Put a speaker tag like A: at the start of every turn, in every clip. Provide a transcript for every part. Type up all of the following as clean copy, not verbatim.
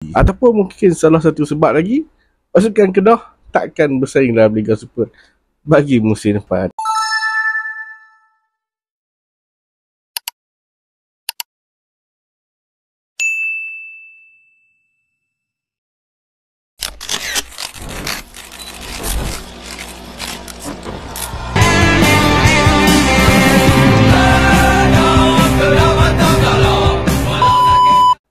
A: operasi. Ataupun mungkin salah satu sebab lagi, pasukan Kedah takkan bersaing dalam Liga Super bagi musim depan.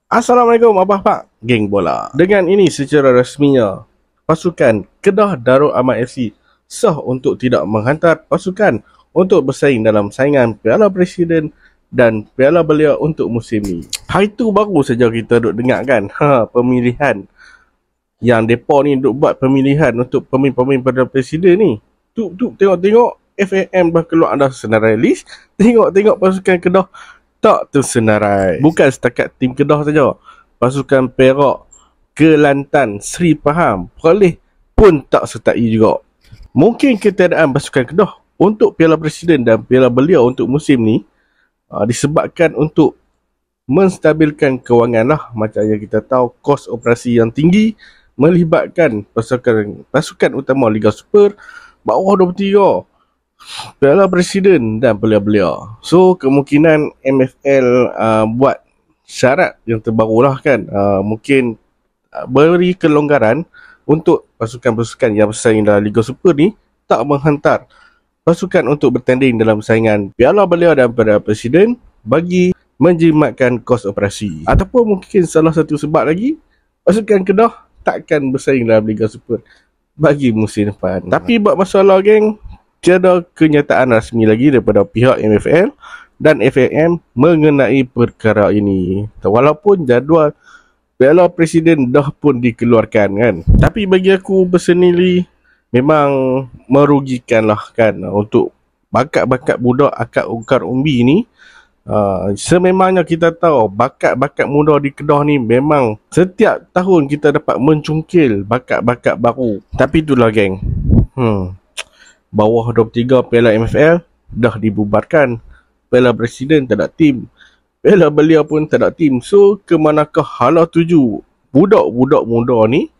A: Assalamualaikum abah-abah geng bola. Dengan ini secara rasminya pasukan Kedah Darul Aman FC sah untuk tidak menghantar pasukan untuk bersaing dalam saingan Piala Presiden dan Piala Belia untuk musim ni. Hari tu baru saja kita duk dengar kan pemilihan yang depa ni duk buat pemilihan untuk pemain-pemain Piala Presiden ni. Tengok-tengok FAM dah keluar dah senarai list. Tengok pasukan Kedah tak tersenarai. Bukan setakat tim Kedah saja, pasukan Perak, Kelantan, Seri Pahang, Perlis pun tak sertai juga. Mungkin ketiadaan pasukan Kedah untuk Piala Presiden dan Piala Belia untuk musim ni disebabkan untuk menstabilkan kewangan lah. Macam yang kita tahu, kos operasi yang tinggi melibatkan pasukan utama Liga Super, bawah 23, Piala Presiden dan Belia-Belia. So kemungkinan MFL buat syarat yang terbaru lah kan, mungkin beri kelonggaran untuk pasukan-pasukan yang bersaing dalam Liga Super ni tak menghantar pasukan untuk bertanding dalam saingan Piala Belia dan Piala Presiden bagi menjimatkan kos operasi. Ataupun mungkin salah satu sebab lagi, pasukan Kedah takkan bersaing dalam Liga Super bagi musim depan. Tapi buat masalah geng, tiada kenyataan rasmi lagi daripada pihak MFL dan FAM mengenai perkara ini. Walaupun jadual Piala Presiden dah pun dikeluarkan kan. Tapi bagi aku personally memang merugikan lah kan untuk bakat-bakat budak akak ukar umbi ni. Sememangnya kita tahu bakat-bakat muda di Kedah ni memang setiap tahun kita dapat mencungkil bakat-bakat baru. Tapi itulah geng, bawah 23 Piala MFL dah dibubarkan. Piala Presiden tak ada tim, Piala Belia pun tak ada tim. So ke manakah hala tuju budak-budak muda ni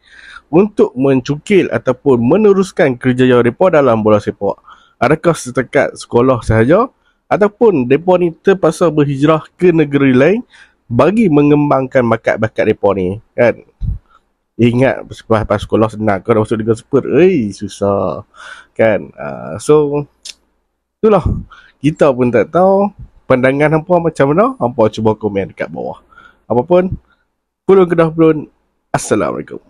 A: untuk mencukil ataupun meneruskan kerjaya mereka dalam bola sepak? Adakah setakat sekolah sahaja ataupun mereka ni terpaksa berhijrah ke negeri lain bagi mengembangkan bakat-bakat mereka ni kan? Ingat lepas sekolah senang, kau dah masuk Liga Super, susah kan. So itulah, kita pun tak tahu pandangan hampa macam mana. Hampa cuba komen dekat bawah. Apapun, Pulau Kedah Belun, Assalamualaikum.